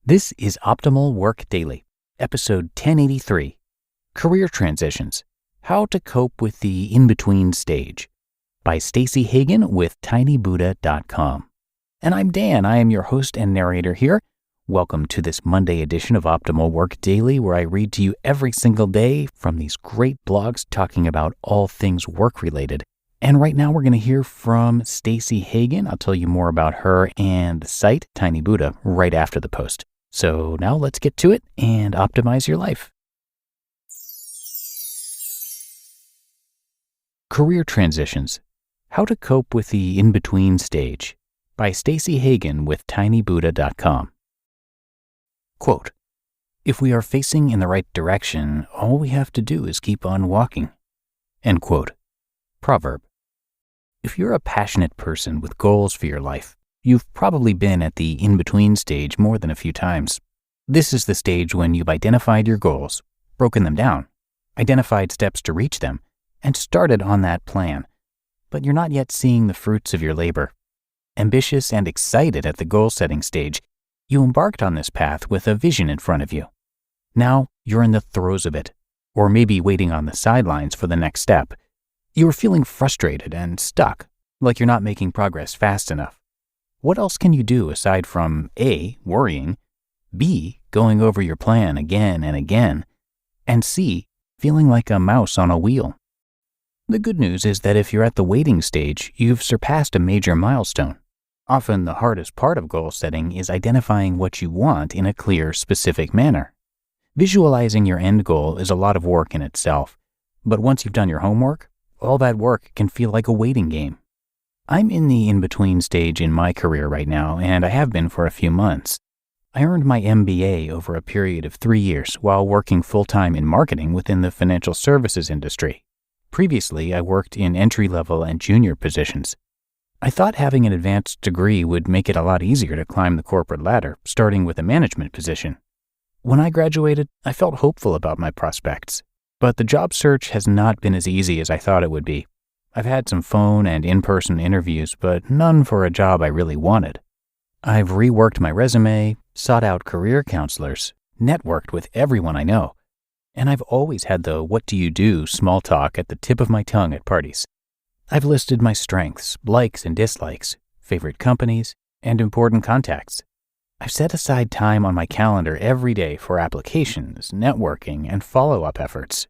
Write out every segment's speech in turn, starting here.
This is Optimal Work Daily, episode 1083, Career Transitions, How to Cope with the In-Between Stage, by Stacey Hagen with tinybuddha.com. And I'm Dan. I am your host and narrator here. Welcome to this Monday edition of Optimal Work Daily, where I read to you every single day from these great blogs talking about all things work-related. And right now we're going to hear from Stacey Hagen. I'll tell you more about her and the site, Tiny Buddha, right after the post. So now let's get to it and optimize your life. Career Transitions, How to Cope with the In-Between Stage, by Stacey Hagen with tinybuddha.com. Quote, "If we are facing in the right direction, all we have to do is keep on walking." End quote. Proverb. If you're a passionate person with goals for your life, you've probably been at the in-between stage more than a few times. This is the stage when you've identified your goals, broken them down, identified steps to reach them, and started on that plan. But you're not yet seeing the fruits of your labor. Ambitious and excited at the goal-setting stage, you embarked on this path with a vision in front of you. Now you're in the throes of it, or maybe waiting on the sidelines for the next step. You are feeling frustrated and stuck, like you're not making progress fast enough. What else can you do aside from A, worrying, B, going over your plan again and again, and C, feeling like a mouse on a wheel? The good news is that if you're at the waiting stage, you've surpassed a major milestone. Often the hardest part of goal setting is identifying what you want in a clear, specific manner. Visualizing your end goal is a lot of work in itself, but once you've done your homework, all that work can feel like a waiting game. I'm in the in-between stage in my career right now, and I have been for a few months. I earned my MBA over a period of 3 years while working full-time in marketing within the financial services industry. Previously, I worked in entry-level and junior positions. I thought having an advanced degree would make it a lot easier to climb the corporate ladder, starting with a management position. When I graduated, I felt hopeful about my prospects. But the job search has not been as easy as I thought it would be. I've had some phone and in-person interviews, but none for a job I really wanted. I've reworked my resume, sought out career counselors, networked with everyone I know, and I've always had the "what do you do" small talk at the tip of my tongue at parties. I've listed my strengths, likes and dislikes, favorite companies, and important contacts. I've set aside time on my calendar every day for applications, networking, and follow-up efforts.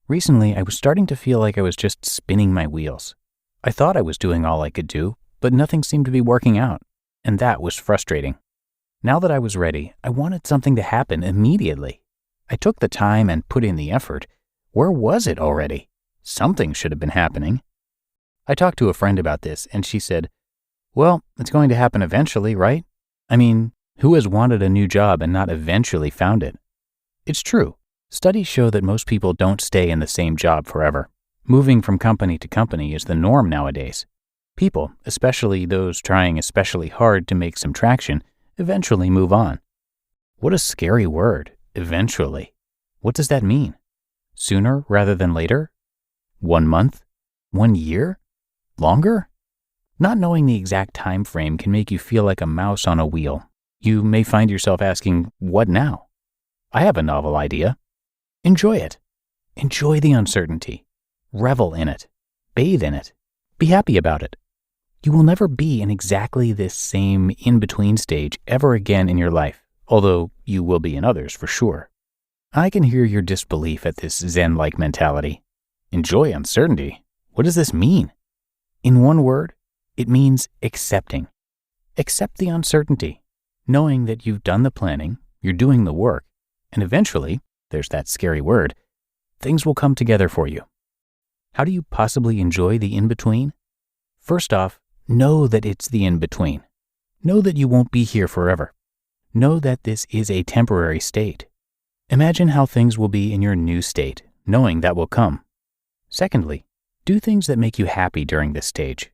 Recently, I was starting to feel like I was just spinning my wheels. I thought I was doing all I could do, but nothing seemed to be working out, and that was frustrating. Now that I was ready, I wanted something to happen immediately. I took the time and put in the effort. Where was it already? Something should have been happening. I talked to a friend about this, and she said, "Well, it's going to happen eventually, right? I mean, who has wanted a new job and not eventually found it?" It's true. Studies show that most people don't stay in the same job forever. Moving from company to company is the norm nowadays. People, especially those trying especially hard to make some traction, eventually move on. What a scary word, eventually. What does that mean? Sooner rather than later? 1 month? 1 year? Longer? Not knowing the exact time frame can make you feel like a mouse on a wheel. You may find yourself asking, what now? I have a novel idea. Enjoy it. Enjoy the uncertainty. Revel in it. Bathe in it. Be happy about it. You will never be in exactly this same in-between stage ever again in your life, although you will be in others for sure. I can hear your disbelief at this Zen-like mentality. Enjoy uncertainty. What does this mean? In one word, it means accepting. Accept the uncertainty, knowing that you've done the planning, you're doing the work, and eventually, there's that scary word, things will come together for you. How do you possibly enjoy the in-between? First off, know that it's the in-between. Know that you won't be here forever. Know that this is a temporary state. Imagine how things will be in your new state, knowing that will come. Secondly, do things that make you happy during this stage.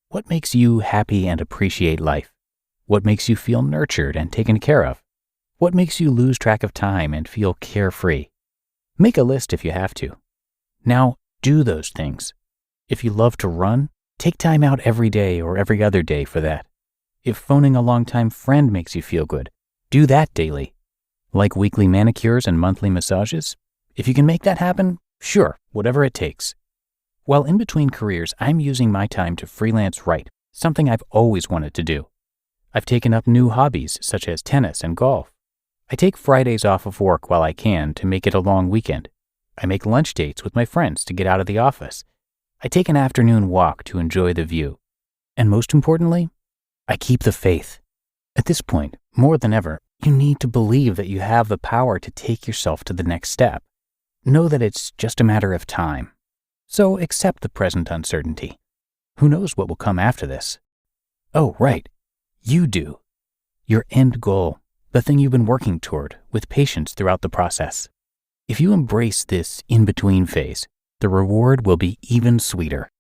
What makes you happy and appreciate life? What makes you feel nurtured and taken care of? What makes you lose track of time and feel carefree? Make a list if you have to. Now, do those things. If you love to run, take time out every day or every other day for that. If phoning a longtime friend makes you feel good, Do that daily. Like weekly manicures and monthly massages? If you can make that happen, sure, whatever it takes. While in between careers, I'm using my time to freelance write, something I've always wanted to do. I've taken up new hobbies such as tennis and golf. I take Fridays off of work while I can to make it a long weekend. I make lunch dates with my friends to get out of the office. I take an afternoon walk to enjoy the view. And most importantly, I keep the faith. At this point, more than ever, you need to believe that you have the power to take yourself to the next step. Know that it's just a matter of time. So accept the present uncertainty. Who knows what will come after this? Oh, right. You do. Your end goal, the thing you've been working toward with patience throughout the process. If you embrace this in-between phase, the reward will be even sweeter.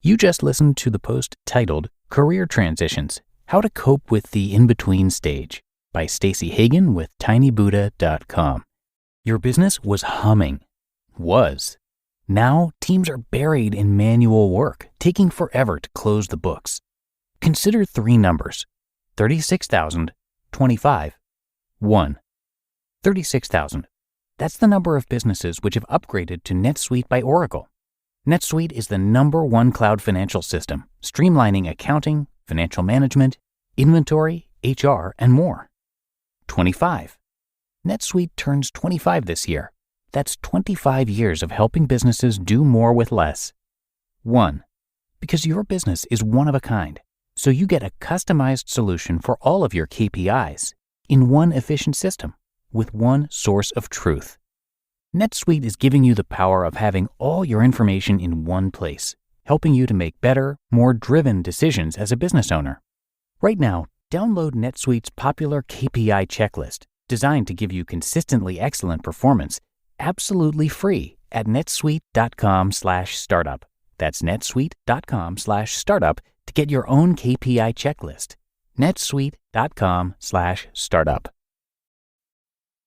You just listened to the post titled Career Transitions: How to Cope with the In-Between Stage by Stacey Hagen with tinybuddha.com. Your business was humming. Was. Now teams are buried in manual work, taking forever to close the books. Consider three numbers: 36,000, 25, 1. 36,000. That's the number of businesses which have upgraded to NetSuite by Oracle. NetSuite is the #1 cloud financial system, streamlining accounting, financial management, inventory, HR, and more. 25. NetSuite turns 25 this year. That's 25 years of helping businesses do more with less. 1. Because your business is one of a kind, so you get a customized solution for all of your KPIs in one efficient system with one source of truth. NetSuite is giving you the power of having all your information in one place, helping you to make better, more driven decisions as a business owner. Right now, download NetSuite's popular KPI checklist, designed to give you consistently excellent performance, absolutely free at netsuite.com/startup. That's netsuite.com/startup to get your own KPI checklist. netsuite.com/startup.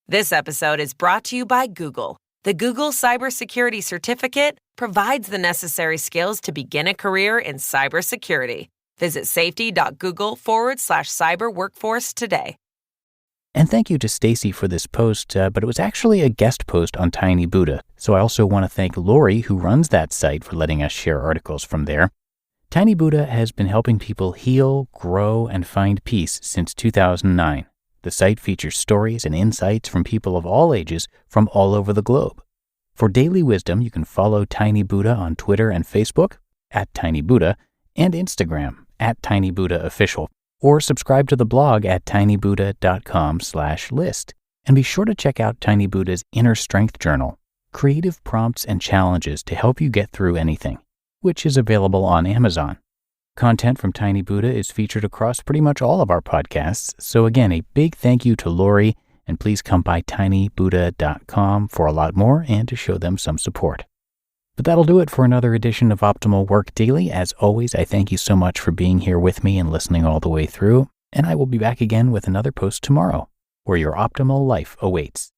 This episode is brought to you by Google. The Google Cybersecurity Certificate provides the necessary skills to begin a career in cybersecurity. Visit safety.google/cyberworkforce today. And thank you to Stacey for this post, but it was actually a guest post on Tiny Buddha, so I also want to thank Lori, who runs that site, for letting us share articles from there. Tiny Buddha has been helping people heal, grow, and find peace since 2009. The site features stories and insights from people of all ages from all over the globe. For daily wisdom, you can follow Tiny Buddha on Twitter and Facebook @TinyBuddha and Instagram @TinyBuddhaOfficial, or subscribe to the blog at tinybuddha.com/list. And be sure to check out Tiny Buddha's Inner Strength Journal, creative prompts and challenges to help you get through anything, which is available on Amazon. Content from Tiny Buddha is featured across pretty much all of our podcasts, so again, a big thank you to Lori, and please come by tinybuddha.com for a lot more and to show them some support. But that'll do it for another edition of Optimal Work Daily. As always, I thank you so much for being here with me and listening all the way through, and I will be back again with another post tomorrow, where your optimal life awaits.